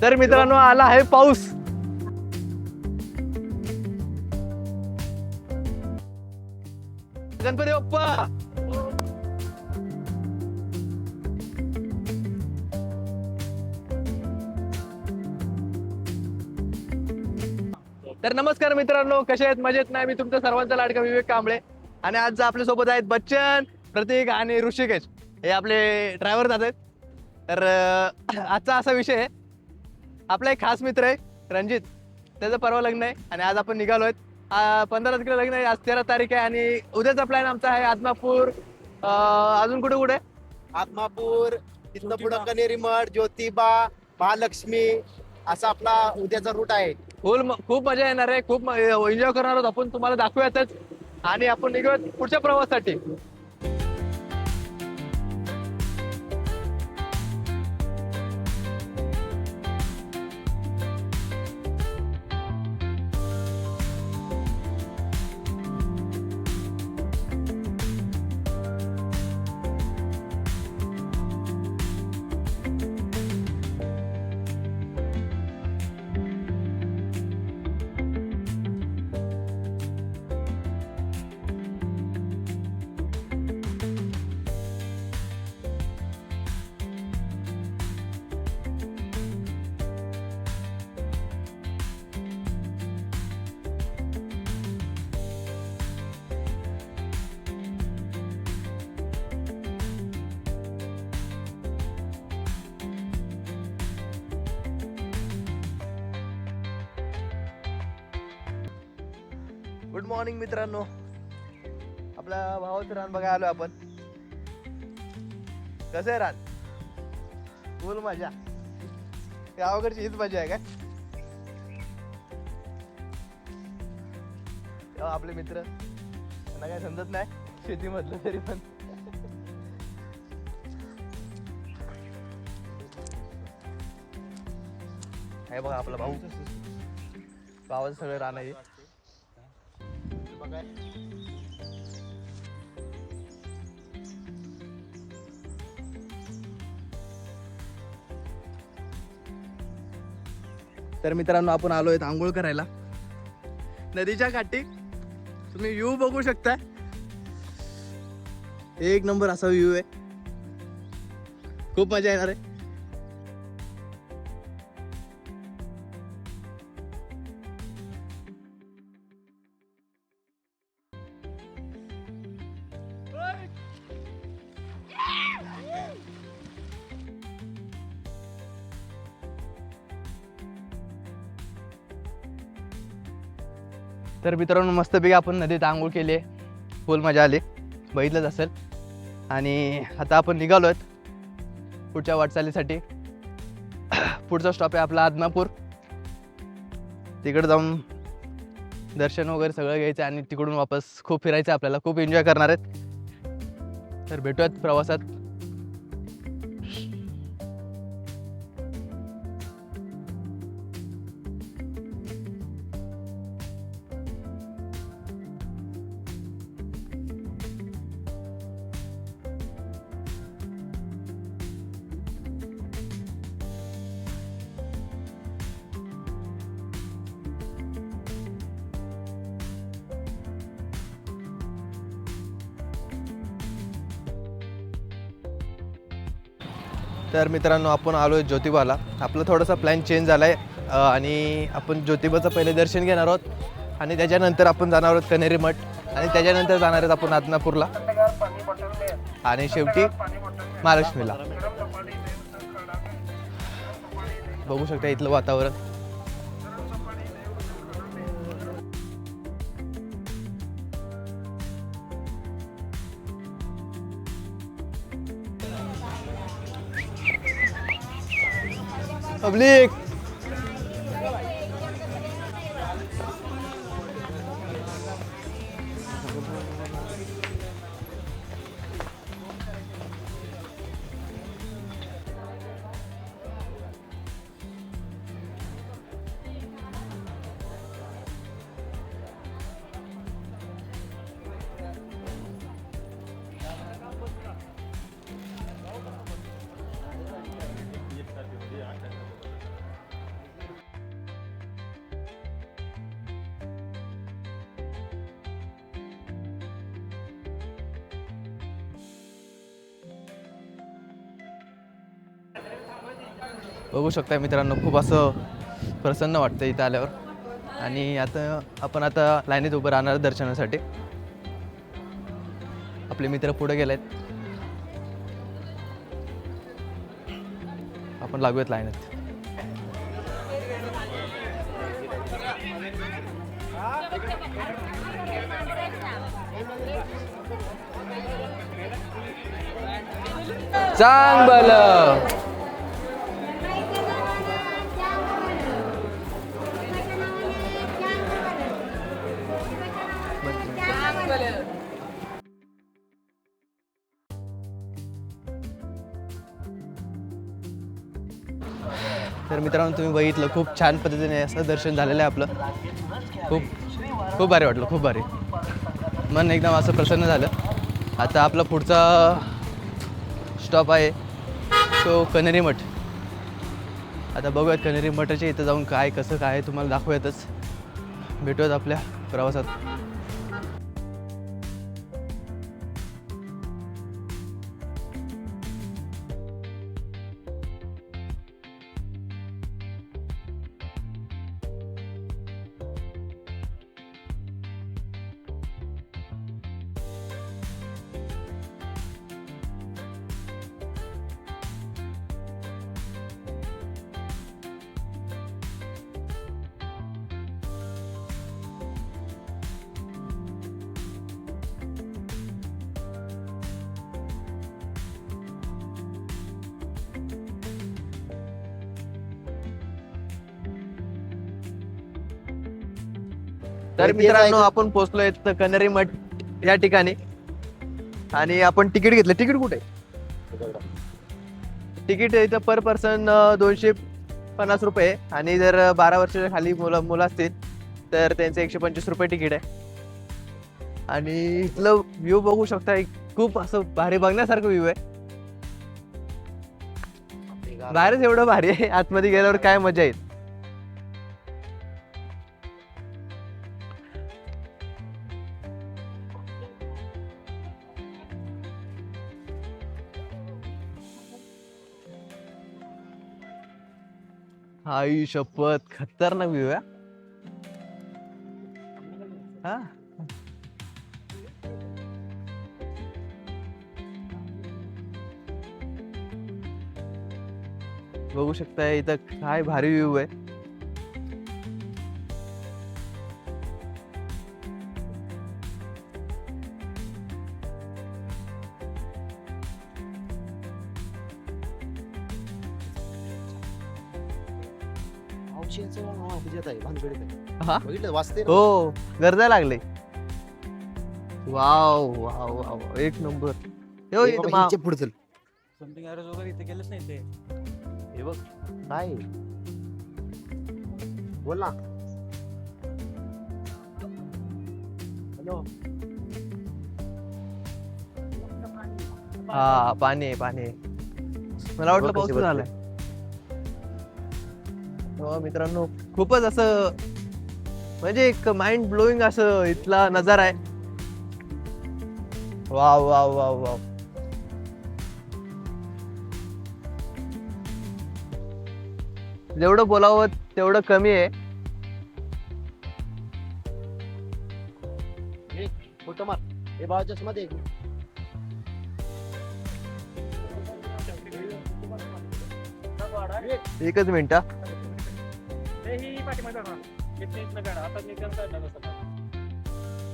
तर मित्रांनो आला आहे पाऊस. गणपती बाप्पा. तर नमस्कार मित्रांनो, कसे आहेत? मजेत नाही? मी तुमचा सर्वांचा लाडका विवेक कांबळे आणि आज आपल्या सोबत आहेत बच्चन, प्रतीक आणि ऋषिकेश. हे आपले ड्रायव्हर आहेत. तर आजचा असा विषय आहे, आपला एक खास मित्र आहे रणजित, त्याचं परवा लग्न आहे आणि आज आपण निघालो आहेत. 15 तारखेला लग्न आहे, आज 13 तारीख आहे आणि उद्याचा प्लॅन आमचा आहे आदमापूर. अजून कुठे कुठे? आत्मापूर, तिथनं पुढं कनेरी मठ, ज्योतिबा, महालक्ष्मी असा आपला उद्याचा रूट आहे. खूप मजा येणार आहे, खूप एन्जॉय करणार आहोत आपण, तुम्हाला दाखवूयातच. आणि आपण निघूयात पुढच्या प्रवासासाठी. गुड मॉर्निंग मित्रांनो, आपल्या भावाचं रान बघायला आलोय आपण. कसं आहे रान? फुल मजा. गावाकडची हीच मजा आहे काय? तेव्हा आपले मित्र, त्यांना काय समजत नाही शेतीमधलं तरी पण. हे बघा आपला भाऊ, भावाचं सगळं रान आहे. तर मित्रांनो आपण आलोय आंघोळ करायला नदीच्या काठी. तुम्ही व्ह्यू बघू शकता, एक नंबर असा व्ह्यू आहे. खूप मजा येणार आहे. तर मित्रांनो मस्तपैकी आपण नदीत आंघोळ केली आहे, फुल मजा आली, बघितलंच असेल. आणि आता आपण निघालो आहेत पुढच्या वाटचालीसाठी. पुढचा स्टॉप आहे आपला आदमापूर. तिकडे जाऊन दर्शन वगैरे सगळं घ्यायचं आणि तिकडून वापस खूप फिरायचं आपल्याला, खूप एन्जॉय करणार आहेत. तर भेटूयात प्रवासात. तर मित्रांनो आपण आलो आहे ज्योतिबाला. आपलं थोडासा प्लॅन चेंज झाला आहे आणि आपण ज्योतिबाचं पहिले दर्शन घेणार आहोत आणि त्याच्यानंतर आपण जाणार आहोत कनेरी मठ आणि त्याच्यानंतर जाणार आहेत आपण आदमापूरला आणि शेवटी महालक्ष्मीला. बघू शकता इथलं वातावरण. पब्लिक बघू शकता मित्रांनो, खूप असं प्रसन्न वाटतं इथं आल्यावर. आणि आता आपण लाईनीत उभं राहणार दर्शनासाठी. आपले मित्र पुढे गेलेत, आपण लागूयात लाईनीत. चांग भलं. तर मित्रांनो, तुम्ही बघितलं खूप छान पद्धतीने असं दर्शन झालेलं आहे आपलं. खूप खूप भारी वाटलं, खूप भारी. मन एकदम असं प्रसन्न झालं. आता आपला पुढचा स्टॉप आहे तो कन्हेरी मठ. आता बघूयात कन्हेरी मठाच्या इथं जाऊन काय कसं काय तुम्हाला दाखवूयातच. भेटूयात आपल्या प्रवासात. तर मित्रांनो, आपण पोहोचलोय तर कन्हेरी मठ या ठिकाणी. आणि आपण तिकीट घेतलं. तिकीट कुठे? तिकीट इथं पर पर्सन 250 रुपये. आणि जर 12 वर्षाच्या खाली मुलं असतील तर त्यांचं 125 रुपये तिकीट आहे. आणि इथलं व्ह्यू बघू शकता, खूप असं भारी बघण्यासारखं व्ह्यू आहे. बाहेरच एवढं भारी आहे, आतमध्ये गेल्यावर काय मजा येईल. आई शपथ, खतरनाक व्ह्यू आहे हा. बघू शकता इथं काय भारी व्ह्यू आहे. हा? हो, गरजा लागले. वाव वाव वाव, एक नंबर. पुढे चल. समथिंग एरोज वगैरे इथे गेलेच नाही ते. हे बघ काय बोल ना. हॅलो. हा, पाणी आहे, पाणी आहे. मला वाटलं पाऊस झालाय. हो मित्रांनो, खूपच असं म्हणजे एक माइंड ब्लोईंग असं इथला नजारा आहे. Wow wow wow wow. जेवढं बोलावं तेवढं कमी आहे. फोटो मार. हे बाजूच्या मध्ये एकच मिनिट.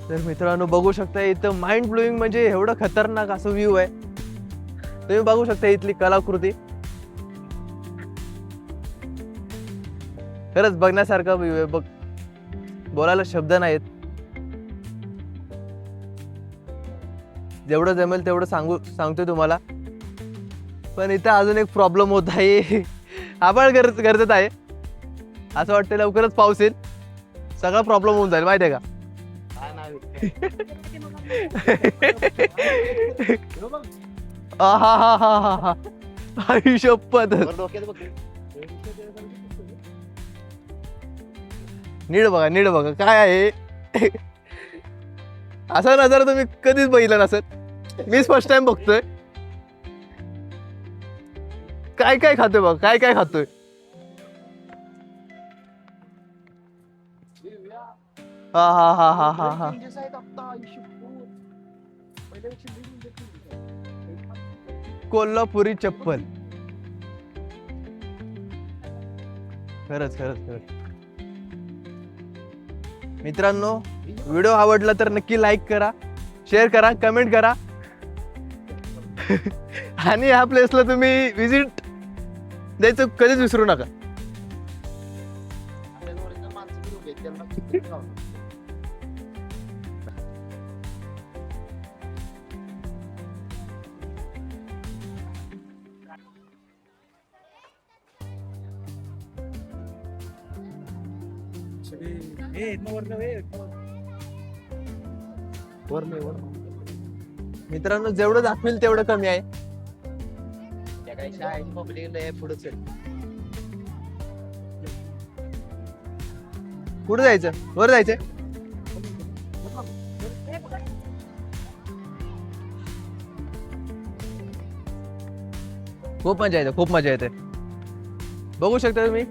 तर मित्रांनो, बघू शकता इथं माइंड ब्लोईंग म्हणजे एवढं खतरनाक असं व्ह्यू आहे. तुम्ही बघू शकता इथली कलाकृती. खरंच बघण्यासारखा व्ह्यू आहे. बघ, बोलायला शब्द नाहीत. जेवढं जमेल तेवढं सांगतोय तुम्हाला. पण इथं अजून एक प्रॉब्लेम होत आहे. आभाळ गरजेत आहे. असं वाटतं लवकरच पाऊस येईल, सगळा प्रॉब्लेम होऊन जाईल, माहितीये का. आई शपथ. नीट बघा, नीट बघा काय आहे. असा नजारा तुम्ही कधीच बघितला नसत. मी फर्स्ट टाइम बघतोय. काय काय खातोय बघ, काय काय खातोय. हा हा हा हा हा हा Changes आहेत आता, आयुष्यभर. पहिल्यापेक्षा लई changes आहेत. कोल्हापुरी चप्पल. खरंच खरंच खरंच मित्रांनो, व्हिडिओ आवडला तर नक्की लाईक करा, शेअर करा, कमेंट करा. आणि ह्या प्लेसला तुम्ही विजिट द्यायचं कधीच विसरू नका. आपल्याला original माणसं बी उभी आहेत, त्यांना किती लावलं. सगळे ए इथनं वरनं ए वर नाही, वर नाही. मित्रांनो, जेवढं दाखवेल तेवढं कमी आहे. त्या काही शाळेत पब्लिक लय पुढे चल. कुठे जायचं? वर जायचं? खूप मजा येते, खूप मजा येते. बघू शकता तुम्ही.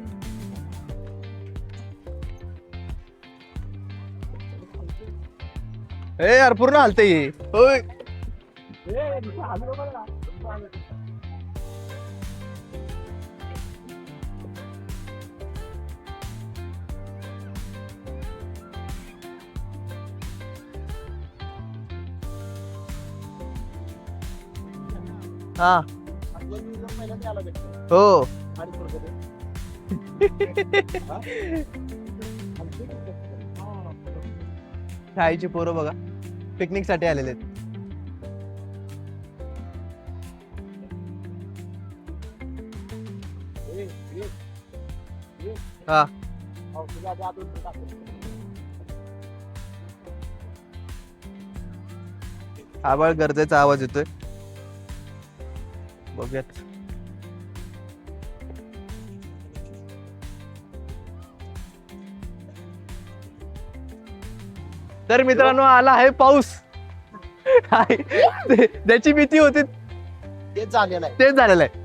ए यार, पूर्ण हलते. होय. हा आपलं museum पहिल्यांदा यायला भेटतं. हो. आणि पुढचं ते. शाळेची पोरं बघा पिकनिक साठी आलेले आहेत. हा हो, तुझ्या आधी आतून तू टाकलं. आवाज गरजेचा आवाज येतोय. बघूयात. तर मित्रांनो, आला आहे पाऊस. त्याची भीती होती, तेच झालेलं आहे. तेच झालेलं आहे.